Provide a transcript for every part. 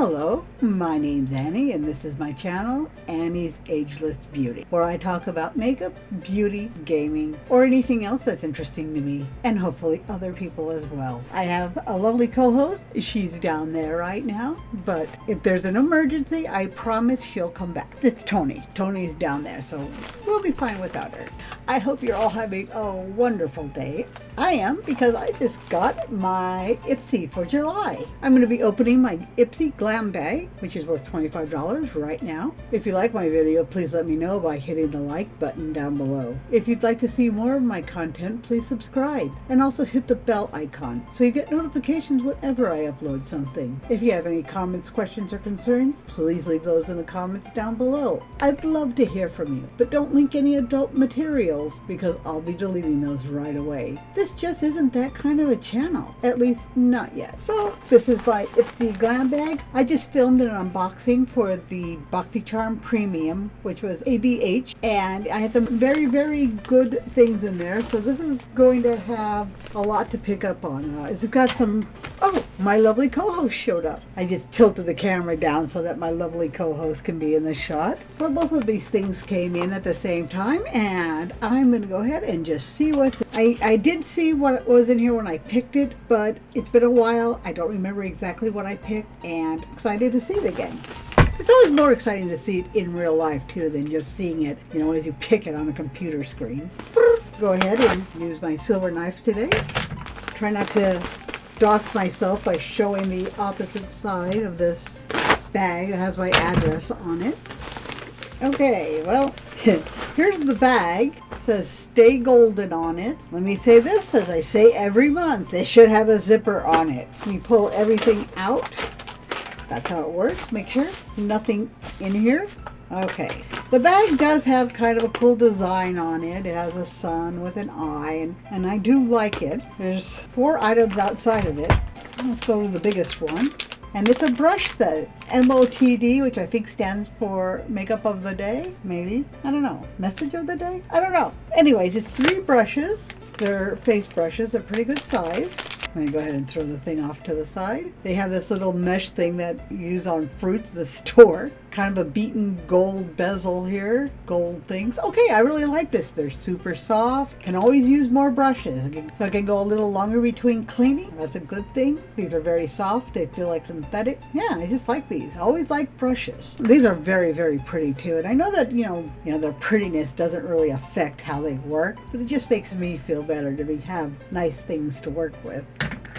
Hello, my name's Annie and this is my channel, Annie's Ageless Beauty, where I talk about makeup, beauty, gaming, or anything else that's interesting to me, and hopefully other people as well. I have a lovely co-host. She's down there right now, but if there's an emergency, I promise she'll come back. It's Tony. Tony's down there, so we'll be fine without her. I hope you're all having a wonderful day. I am, because I just got my Ipsy for July. I'm going to be opening my Ipsy Glambag, which is worth $25 right now. If you like my video, please let me know by hitting the like button down below. If you'd like to see more of my content, please subscribe and also hit the bell icon so you get notifications whenever I upload something. If you have any comments, questions, or concerns, please leave those in the comments down below. I'd love to hear from you, but don't link any adult materials because I'll be deleting those right away. This just isn't that kind of a channel, at least not yet. So this is my Ipsy Glambag. I just filmed an unboxing for the BoxyCharm Premium, which was ABH, and I had some very, very good things in there. So this is going to have a lot to pick up on. It's got some, oh, my lovely co-host showed up. I just tilted the camera down so that my lovely co-host can be in the shot. So both of these things came in at the same time, and I'm going to go ahead and just see what's in. I did see what was in here when I picked it, but it's been a while. I don't remember exactly what I picked, and I'm excited to see it again. It's always more exciting to see it in real life too than just seeing it, you know, as you pick it on a computer screen. Go ahead and use my silver knife today. Try not to dox myself by showing the opposite side of this bag that has my address on it. Okay, well, here's the bag. It says stay golden on it. Let me say this as I say every month. This should have a zipper on it. We pull everything out. That's how it works. Make sure nothing in here. Okay. The bag does have kind of a cool design on it. It has a sun with an eye, and I do like it. There's 4 items outside of it. Let's go to the biggest one. And it's a brush set, MOTD, which I think stands for Makeup of the Day, maybe. I don't know. Message of the Day? I don't know. Anyways, it's 3 brushes. They're face brushes. They're pretty good size. Let me go ahead and throw the thing off to the side. They have this little mesh thing that you use on Fruits, the store. Kind of a beaten gold bezel here. Gold things. Okay, I really like this. They're super soft. Can always use more brushes. So I can go a little longer between cleaning. That's a good thing. These are very soft. They feel like synthetic. Yeah, I just like these. I always like brushes. These are very, very pretty too. And I know that, you know, their prettiness doesn't really affect how they work, but it just makes me feel better to have nice things to work with.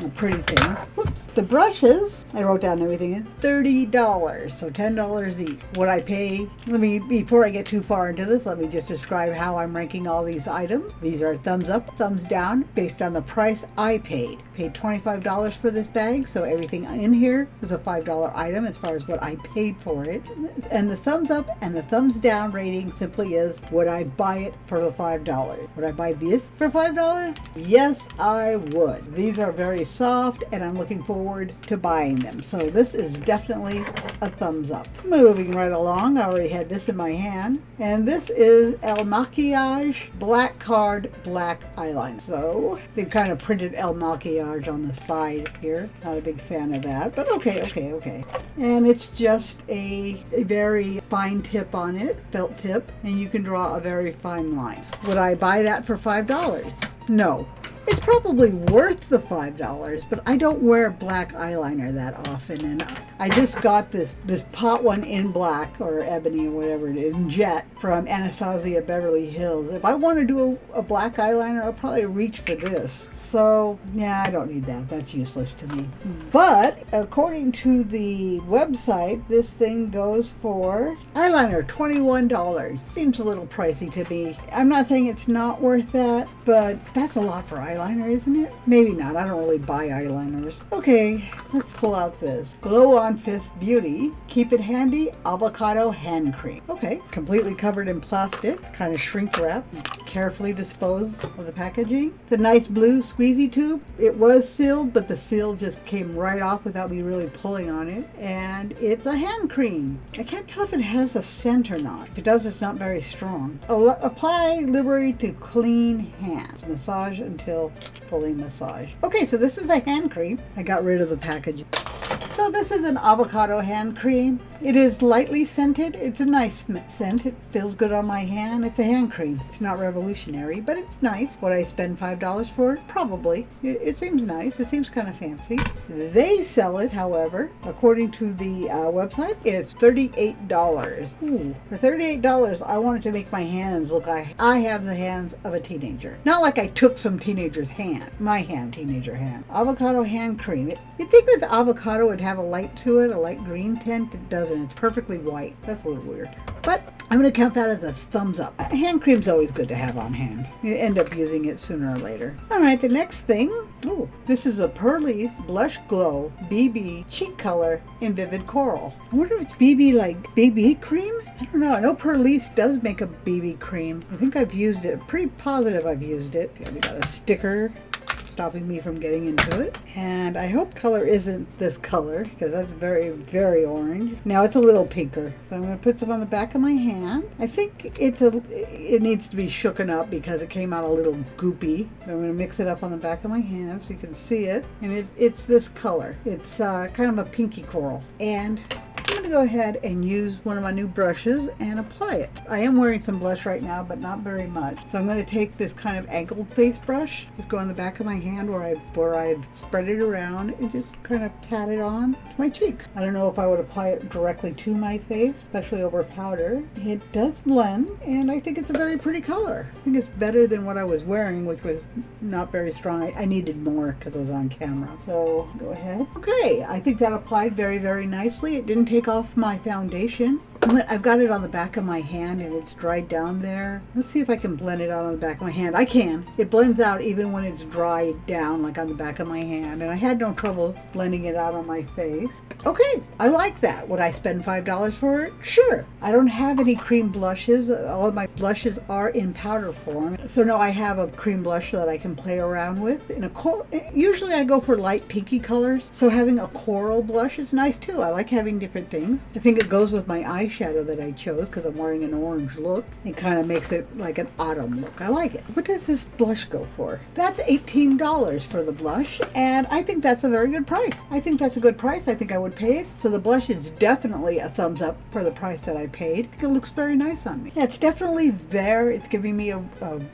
A pretty thing. Whoops. The brushes, I wrote down everything in $30, so $10 each. What I pay, before I get too far into this, let me just describe how I'm ranking all these items. These are thumbs up, thumbs down, based on the price I paid. Paid $25 for this bag, so everything in here is a $5 item as far as what I paid for it. And the thumbs up and the thumbs down rating simply is, would I buy it for the $5? Would I buy this for $5? Yes, I would. These are very soft, and I'm looking forward to buying them. So this is definitely a thumbs up. Moving right along, I already had this in my hand, and this is El Maquillage Black Card Black Eyeliner. So they've kind of printed El Maquillage on the side here. Not a big fan of that, but okay. And it's just a very fine tip on it, felt tip, and you can draw a very fine line. Would I buy that for $5? No. It's probably worth the $5, but I don't wear black eyeliner that often, and I just got this pot one in black, or ebony, or whatever it is, in jet, from Anastasia Beverly Hills. If I want to do a black eyeliner, I'll probably reach for this. So, yeah, I don't need that. That's useless to me. But, according to the website, this thing goes for eyeliner, $21. Seems a little pricey to me. I'm not saying it's not worth that, but that's a lot for eyeliner, isn't it? Maybe not. I don't really buy eyeliners. Okay, let's pull out this Glow on Fifth Beauty Keep It Handy Avocado Hand Cream. Okay, completely covered in plastic, kind of shrink wrap. Carefully disposed of the packaging. It's a nice blue squeezy tube. It was sealed, but the seal just came right off without me really pulling on it. And it's a hand cream. I can't tell if it has a scent or not. If it does, it's not very strong. Apply liberally to clean hands. Massage until fully massaged. Okay, so this is a hand cream. I got rid of the packaging. So this is an avocado hand cream. It is lightly scented. It's a nice scent. It feels good on my hand. It's a hand cream. It's not revolutionary, but it's nice. Would I spend $5 for it? Probably. It seems nice. It seems kind of fancy. They sell it, however, according to the website, it's $38. Ooh, for $38, I wanted to make my hands look like I have the hands of a teenager. Not like I took some teenager's hand. My hand, teenager hand. Avocado hand cream. You'd think with avocado it'd have a light to it, a light green tint. It doesn't. It's perfectly white. That's a little weird. But I'm going to count that as a thumbs up. Hand cream's always good to have on hand. You end up using it sooner or later. All right, the next thing. Oh, this is a Pearlise Blush Glow BB Cheek Color in Vivid Coral. I wonder if it's BB like BB cream? I don't know. I know Pearlise does make a BB cream. I think I've used it. Pretty positive I've used it. Okay, we got a sticker stopping me from getting into it. And I hope color isn't this color because that's very, very orange. Now it's a little pinker. So I'm going to put some on the back of my hand. I think it needs to be shooken up because it came out a little goopy. So I'm going to mix it up on the back of my hand so you can see it. And it's this color. It's kind of a pinky coral. And I'm going to go ahead and use one of my new brushes and apply it. I am wearing some blush right now, but not very much. So I'm going to take this kind of angled face brush, just go on the back of my hand where I've spread it around and just kind of pat it on to my cheeks. I don't know if I would apply it directly to my face, especially over powder. It does blend, and I think it's a very pretty color. I think it's better than what I was wearing, which was not very strong. I needed more because I was on camera. So go ahead. Okay, I think that applied very, very nicely. It didn't take off my foundation. I've got it on the back of my hand and it's dried down there. Let's see if I can blend it out on the back of my hand. I can. It blends out even when it's dried down, like on the back of my hand. And I had no trouble blending it out on my face. Okay, I like that. Would I spend $5 for it? Sure. I don't have any cream blushes. All of my blushes are in powder form. So now I have a cream blush that I can play around with. Usually I go for light pinky colors. So having a coral blush is nice too. I like having different things. I think it goes with my eyeshadow that I chose because I'm wearing an orange look. It kind of makes it like an autumn look. I like it. What does this blush go for? That's $18 for the blush, and I think that's a very good price. I think that's a good price. I think I would pay it. So the blush is definitely a thumbs up for the price that I paid. It looks very nice on me. Yeah, it's definitely there. It's giving me a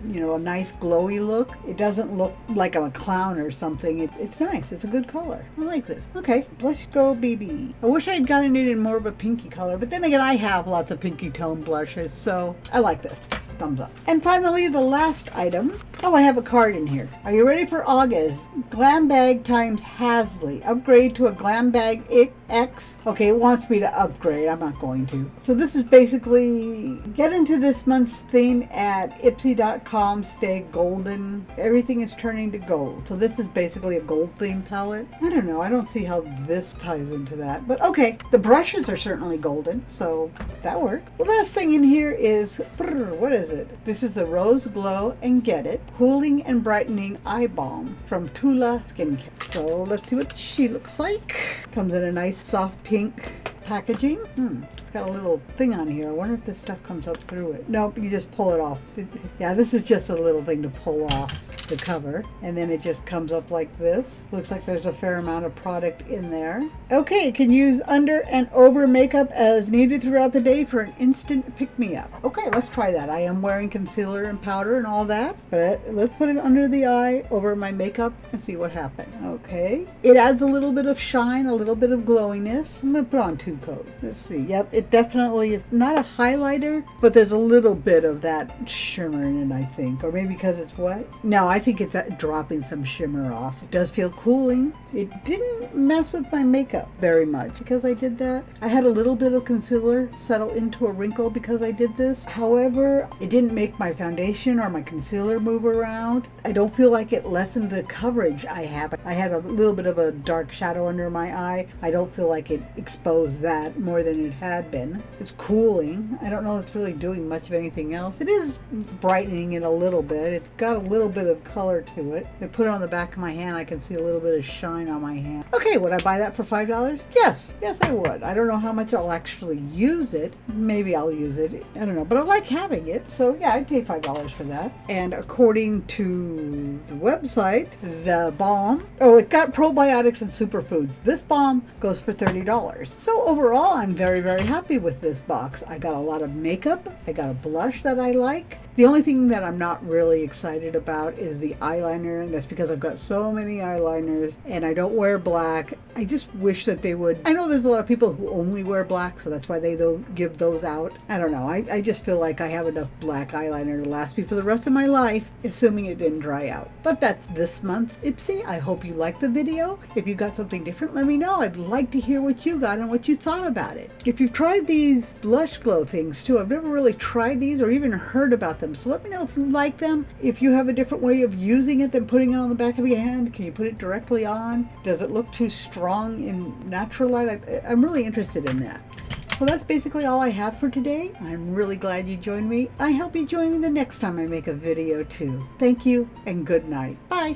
nice glowy look. It doesn't look like I'm a clown or something. It's nice. It's a good color. I like this. Okay, Blush Go BB. I wish I had gotten it in more of a pinky color, but then again, I have lots of pinky tone blushes, so I like this. Thumbs up. And finally, the last item. Oh, I have a card in here. Are you ready for August? Glambag times Hasley. Upgrade to a Glambag X. Okay, it wants me to upgrade. I'm not going to. So this is basically get into this month's theme at Ipsy.com. Stay golden. Everything is turning to gold. So this is basically a gold theme palette. I don't know. I don't see how this ties into that. But okay, the brushes are certainly golden. So that works. The last thing in here is, what is it? This is the Rose Glow and Get It Cooling and Brightening Eye Balm from Tula Skincare. So let's see what she looks like. Comes in a nice soft pink packaging. It's got a little thing on here. I wonder if this stuff comes up through it. Nope, you just pull it off. Yeah, this is just a little thing to pull off the cover, and then it just comes up like this. Looks like there's a fair amount of product in there. Okay, can use under and over makeup as needed throughout the day for an instant pick-me-up. Okay, let's try that. I am wearing concealer and powder and all that, but let's put it under the eye, over my makeup, and see what happens. Okay, it adds a little bit of shine, a little bit of glowiness. I'm gonna put on 2 coats. Let's see. Yep, it definitely is not a highlighter, but there's a little bit of that shimmer in it, I think, or maybe because it's wet. No, I think it's dropping some shimmer off. It does feel cooling. It didn't mess with my makeup very much because I did that. I had a little bit of concealer settle into a wrinkle because I did this. However, it didn't make my foundation or my concealer move around. I don't feel like it lessened the coverage I have. I had a little bit of a dark shadow under my eye. I don't feel like it exposed that more than it had been. dampen. It's cooling. I don't know if it's really doing much of anything else. It is brightening it a little bit. It's got a little bit of color to it. I put it on the back of my hand. I can see a little bit of shine on my hand. Okay, would I buy that for $5? Yes, I would. I don't know how much I'll actually use it. Maybe I'll use it. I don't know, but I like having it. So yeah, I'd pay $5 for that. And according to the website, the balm, it's got probiotics and superfoods. This balm goes for $30. So overall, I'm very, very happy with this box. I got a lot of makeup. I got a blush that I like. The only thing that I'm not really excited about is the eyeliner, and that's because I've got so many eyeliners and I don't wear black. I just wish that they would. I know there's a lot of people who only wear black, so that's why they don't give those out. I don't know. I just feel like I have enough black eyeliner to last me for the rest of my life, assuming it didn't dry out. But that's this month, Ipsy. I hope you liked the video. If you got something different, let me know. I'd like to hear what you got and what you thought about it. If you've tried these blush glow things too, I've never really tried these or even heard about them. So let me know if you like them. If you have a different way of using it than putting it on the back of your hand, can you put it directly on? Does it look too strong in natural light? I'm really interested in that. So that's basically all I have for today. I'm really glad you joined me. I hope you join me the next time I make a video too. Thank you and good night. Bye.